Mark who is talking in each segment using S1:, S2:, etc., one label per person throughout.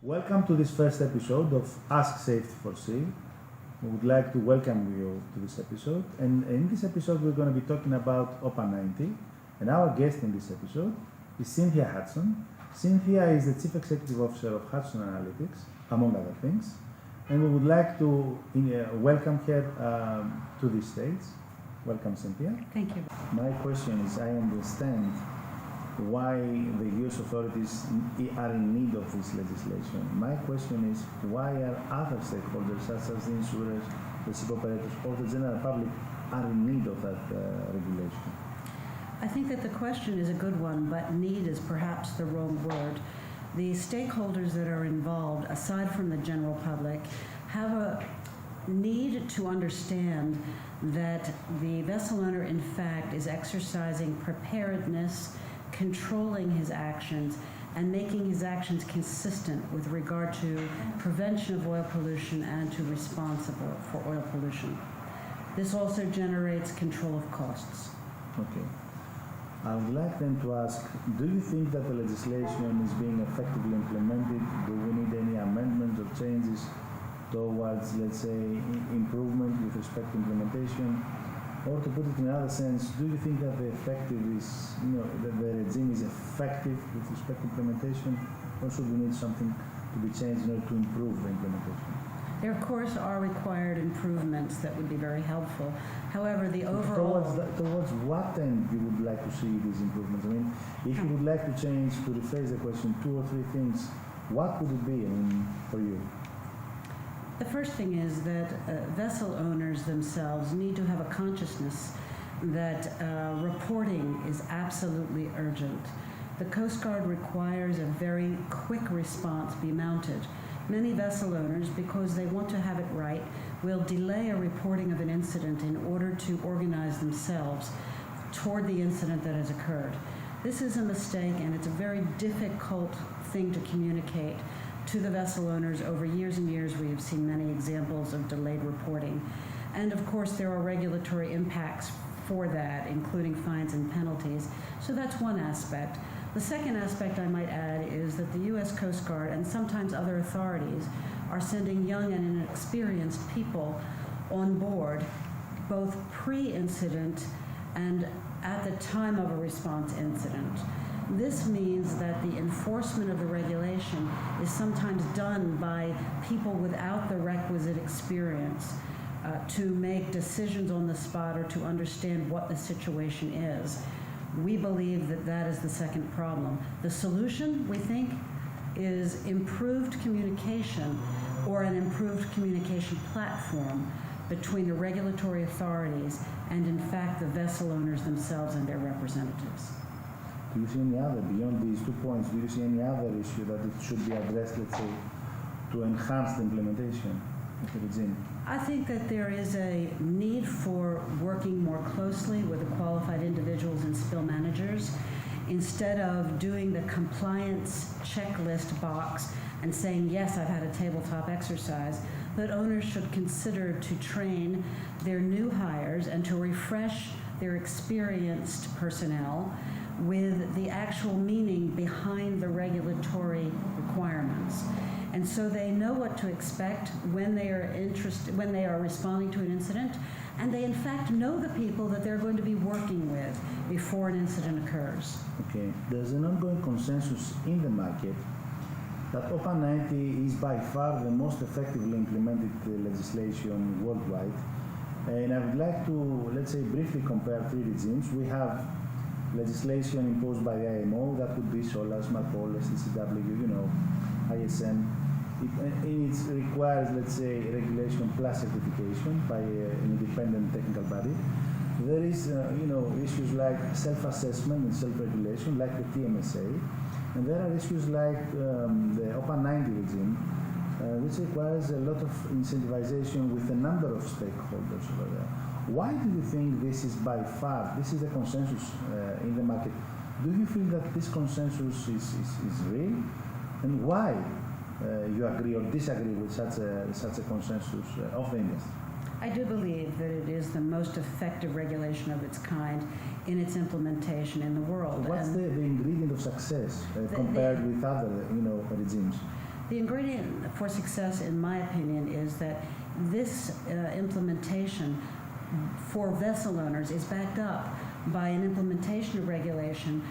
S1: Welcome to this first episode of Ask SAFETY4SEA. We would like to welcome you to this episode. And in this episode, we're going to be talking about OPA 90. And our guest in this episode is Cynthia Hudson. Cynthia is the Chief Executive Officer of Hudson Analytix, among other things. And we would like to welcome her to this stage. Welcome, Cynthia.
S2: Thank you.
S1: My question is, I understand why the US authorities are in need of this legislation. My question is, why are other stakeholders, such as the insurers, the ship operators, or the general public, are in need of that regulation?
S2: I think that the question is a good one, but need is perhaps the wrong word. The stakeholders that are involved, aside from the general public, have a need to understand that the vessel owner, in fact, is exercising preparedness, controlling his actions, and making his actions consistent with regard to prevention of oil pollution and to responsible for oil pollution. This also generates control of costs.
S1: Okay. I would like then to ask, do you think that the legislation is being effectively implemented? Do we need any amendments or changes towards, let's say, improvement with respect to implementation? Or to put it in another sense, do you think that the regime is effective with respect to implementation, or should we need something to be changed in order to improve the implementation?
S2: There, of course, are required improvements that would be very helpful. However, the overall...
S1: Towards what end you would like to see these improvements? I mean, if you would like to change, to rephrase the question, 2 or 3 things, what would it be, for you?
S2: The first thing is that vessel owners themselves need to have a consciousness that reporting is absolutely urgent. The Coast Guard requires a very quick response be mounted. Many vessel owners, because they want to have it right, will delay a reporting of an incident in order to organize themselves toward the incident that has occurred. This is a mistake, and it's a very difficult thing to communicate to the vessel owners. Over years and years, we have seen many examples of delayed reporting. And of course, there are regulatory impacts for that, including fines and penalties. So that's one aspect. The second aspect I might add is that the U.S. Coast Guard and sometimes other authorities are sending young and inexperienced people on board, both pre-incident and at the time of a response incident. This means that the enforcement of the regulation is sometimes done by people without the requisite experience to make decisions on the spot or to understand what the situation is. We believe that that is the second problem. The solution, we think, is improved communication or an improved communication platform between the regulatory authorities and, in fact, the vessel owners themselves and their representatives.
S1: Do you see any other, beyond these 2 points, do you see any other issue that it should be addressed, let's say, to enhance the implementation of the regime?
S2: I think that there is a need for working more closely with the qualified individuals and spill managers. Instead of doing the compliance checklist box and saying, yes, I've had a tabletop exercise, that owners should consider to train their new hires and to refresh their experienced personnel with the actual meaning behind the regulatory requirements. And so they know what to expect when they are responding to an incident, and they in fact know the people that they're going to be working with before an incident occurs.
S1: Okay, there's an ongoing consensus in the market that OPA 90 is by far the most effectively implemented legislation worldwide. And I would like to, let's say, briefly compare 3 regimes. We have legislation imposed by the IMO, that would be SOLAS, MARPOL, STCW, ISM. It requires, let's say, regulation plus certification by an independent technical body. There is, issues like self-assessment and self-regulation, like the TMSA. And there are issues like the OPA 90 regime, which requires a lot of incentivization with a number of stakeholders over there. Why do you think this is by far, this is the consensus in the market? Do you feel that this consensus is real? And why you agree or disagree with such a consensus of the industry?
S2: I do believe that it is the most effective regulation of its kind in its implementation in the world.
S1: What's the ingredient of success compared with other regimes?
S2: The ingredient for success, in my opinion, is that this implementation for vessel owners is backed up by an implementation of regulation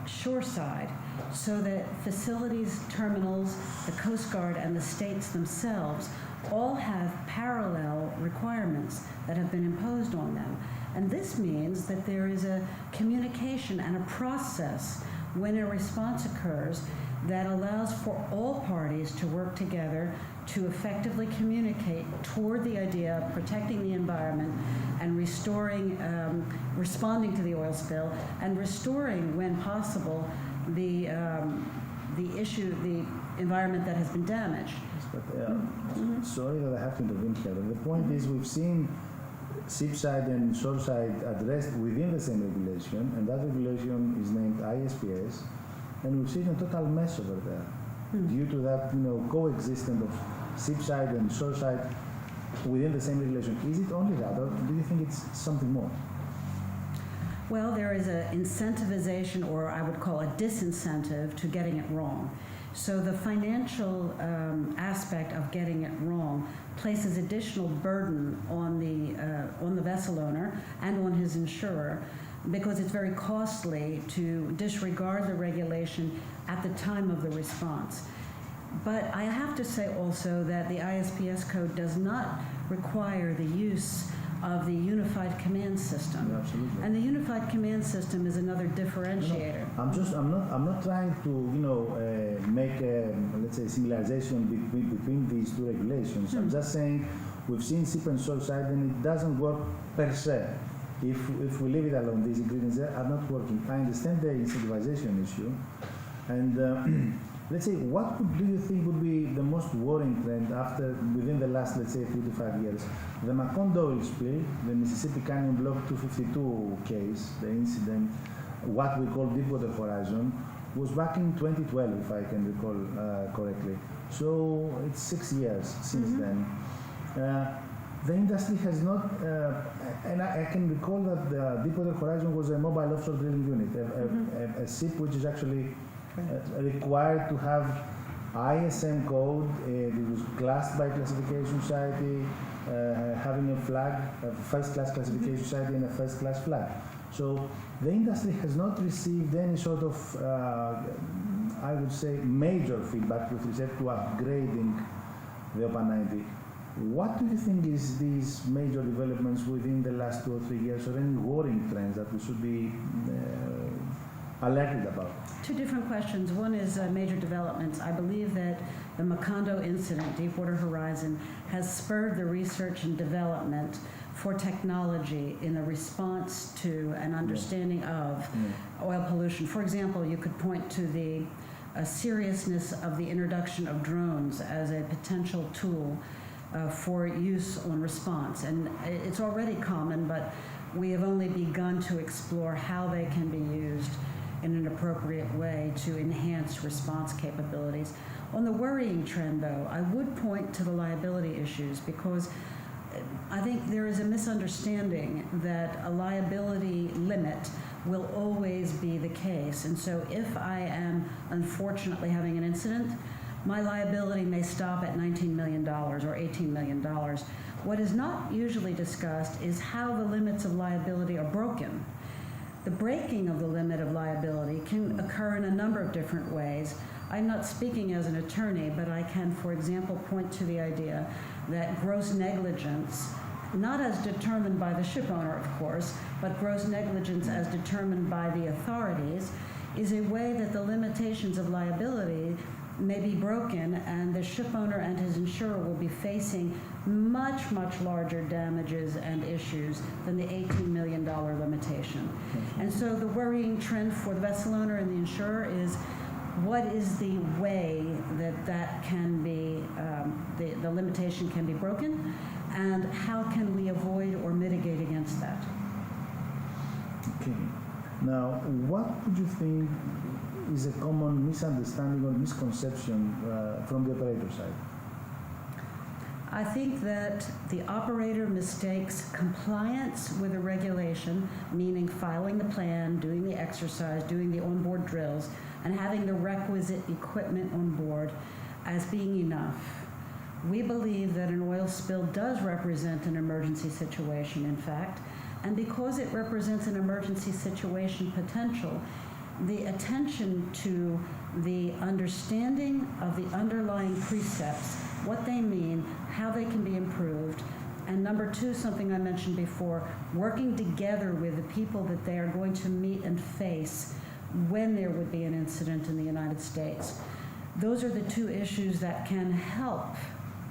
S2: shoreside, so that facilities, terminals, the Coast Guard, and the states themselves all have parallel requirements that have been imposed on them. And this means that there is a communication and a process when a response occurs that allows for all parties to work together to effectively communicate toward the idea of protecting the environment and restoring, responding to the oil spill, and restoring, when possible, the environment that has been damaged.
S1: But, sorry that I have to intervene here, but the point is we've seen shipside and shoreside addressed within the same regulation, and that regulation is named ISPS, and we've seen a total mess over there due to that, coexistence of shipside and shoreside within the same regulation. Is it only that, or do you think it's something more?
S2: Well, there is an incentivization, or I would call a disincentive, to getting it wrong. So the financial aspect of getting it wrong places additional burden on the vessel owner and on his insurer, because it's very costly to disregard the regulation at the time of the response. But I have to say also that the ISPS code does not require the use of the unified command system.
S1: Yeah, absolutely.
S2: And the unified command system is another differentiator.
S1: I'm not trying to, make a, let's say, similarization between these two regulations. I'm just saying we've seen ship and shoreside, and it doesn't work per se. If we leave it alone, these ingredients are not working. I understand the incentivization issue, and let's say, what do you think would be the most worrying trend within the last, let's say, 3 to 5 years? The Macondo oil spill, the Mississippi Canyon Block 252 case, the incident, what we call Deepwater Horizon, was back in 2012, if I can recall correctly. So it's 6 years since then. The industry has not, and I can recall that the Deepwater Horizon was a mobile offshore drilling unit, a ship which is actually required to have ISM code. It was classed by classification society, having a flag, a first-class classification society, and a first-class flag. So the industry has not received any sort of, I would say, major feedback with respect to upgrading the OPA 90. What do you think is these major developments within the last 2 or 3 years, or any worrying trends that we should be alerted about?
S2: Two different questions. One is major developments. I believe that the Macondo incident, Deepwater Horizon, has spurred the research and development for technology in the response to an understanding of oil pollution. For example, you could point to the seriousness of the introduction of drones as a potential tool for use on response. And it's already common, but we have only begun to explore how they can be used in an appropriate way to enhance response capabilities. On the worrying trend, though, I would point to the liability issues, because I think there is a misunderstanding that a liability limit will always be the case. And so if I am unfortunately having an incident, my liability may stop at $19 million or $18 million. What is not usually discussed is how the limits of liability are broken. The breaking of the limit of liability can occur in a number of different ways. I'm not speaking as an attorney, but I can, for example, point to the idea that gross negligence, not as determined by the ship owner, of course, but gross negligence as determined by the authorities, is a way that the limitations of liability may be broken, and the ship owner and his insurer will be facing much, much larger damages and issues than the $18 million limitation. And so the worrying trend for the vessel owner and the insurer is, what is the way that can be, the limitation can be broken, and how can we avoid or mitigate against that?
S1: Okay. Now, what would you think is a common misunderstanding or misconception from the operator side?
S2: I think that the operator mistakes compliance with a regulation, meaning filing the plan, doing the exercise, doing the onboard drills, and having the requisite equipment on board as being enough. We believe that an oil spill does represent an emergency situation, in fact, and because it represents an emergency situation potential, the attention to the understanding of the underlying precepts, what they mean, how they can be improved, and number two, something I mentioned before, working together with the people that they are going to meet and face when there would be an incident in the United States. Those are the two issues that can help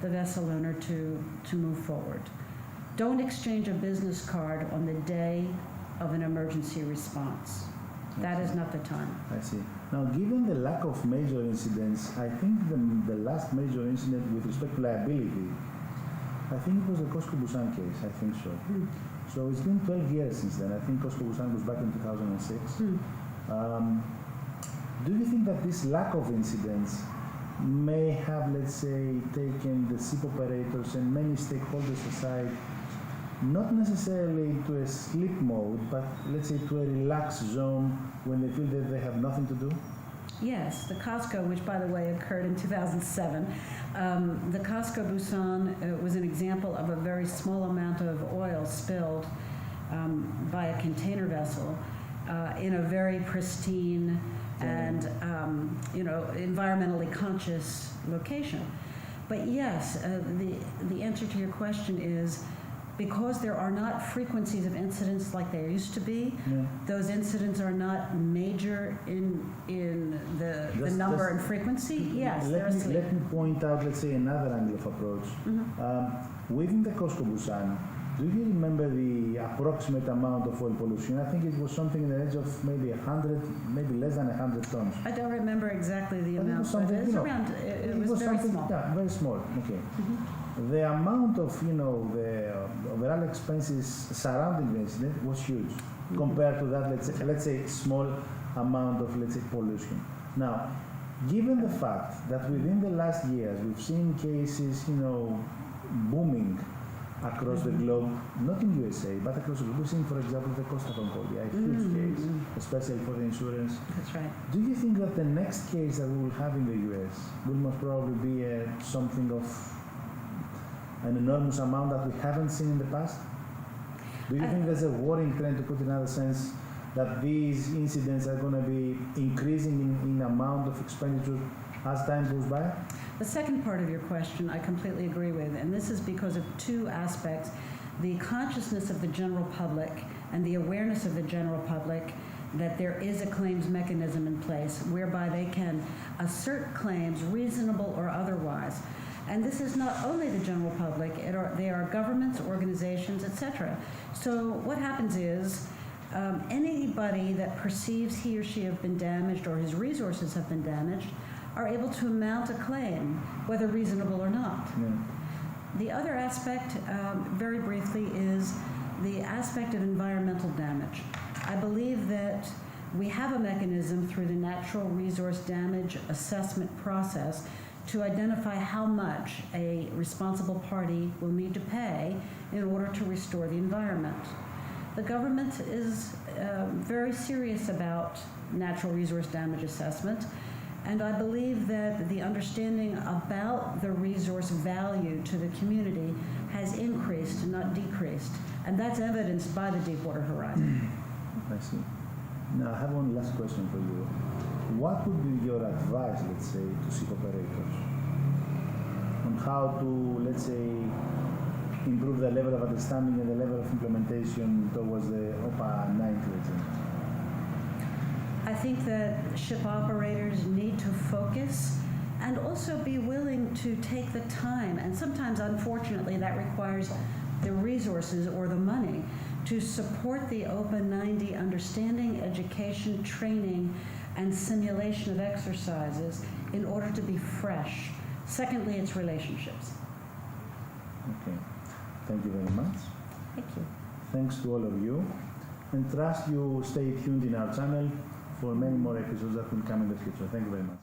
S2: the vessel owner to move forward. Don't exchange a business card on the day of an emergency response. That is not the time.
S1: I see. Now, given the lack of major incidents, I think the last major incident with respect to liability, I think it was the Costco Busan case, I think so. So it's been 12 years since then. I think Costco Busan was back in 2006. Do you think that this lack of incidents may have, let's say, taken the ship operators and many stakeholders aside, not necessarily to a sleep mode, but let's say to a relaxed zone when they feel that they have nothing to do?
S2: Yes, the Costco, which by the way occurred in 2007, the Costco Busan was an example of a very small amount of oil spilled by a container vessel in a very pristine and environmentally conscious location. But yes, the answer to your question is because there are not frequencies of incidents like there used to be. Those incidents are not major in the number and frequency. Yes,
S1: let me point out, let's say, another angle of approach. Within the Costco Busan, do you remember the approximate amount of oil pollution? I think it was something in the range of maybe 100, maybe less than 100 tons.
S2: I don't remember exactly the amount, but it was around. It was very small.
S1: Yeah, very small. Okay. The amount of the overall expenses surrounding the incident was huge compared to that, let's say small amount of, let's say, pollution. Now, given the fact that within the last years we've seen cases, booming across the globe, not in USA, but across the globe. We've seen, for example, the Costa Concordia, a huge case, especially for the insurance.
S2: That's right.
S1: Do you think that the next case that we will have in the US will most probably be something of an enormous amount that we haven't seen in the past? Do you think there's a worrying trend, to put it in another sense, that these incidents are going to be increasing in amount of expenditure as time goes by?
S2: The second part of your question I completely agree with, and this is because of two aspects. The consciousness of the general public and the awareness of the general public that there is a claims mechanism in place whereby they can assert claims, reasonable or otherwise. And this is not only the general public, they are governments, organizations, etc. So what happens is anybody that perceives he or she have been damaged or his resources have been damaged are able to mount a claim, whether reasonable or not. The other aspect, very briefly, is the aspect of environmental damage. I believe that we have a mechanism through the natural resource damage assessment process to identify how much a responsible party will need to pay in order to restore the environment. The government is very serious about natural resource damage assessment, and I believe that the understanding about the resource value to the community has increased, not decreased, and that's evidenced by the Deepwater Horizon.
S1: I see. Now, I have one last question for you. What would be your advice, let's say, to ship operators on how to, let's say, improve the level of understanding and the level of implementation towards the OPA 90, let's say?
S2: I think that ship operators need to focus and also be willing to take the time, and sometimes, unfortunately, that requires the resources or the money to support the OPA 90 understanding, education, training, and simulation of exercises in order to be fresh. Secondly, it's relationships.
S1: Okay. Thank you very much.
S2: Thank you.
S1: Thanks to all of you. And trust you stay tuned in our channel for many more episodes that will come in the future. Thank you very much.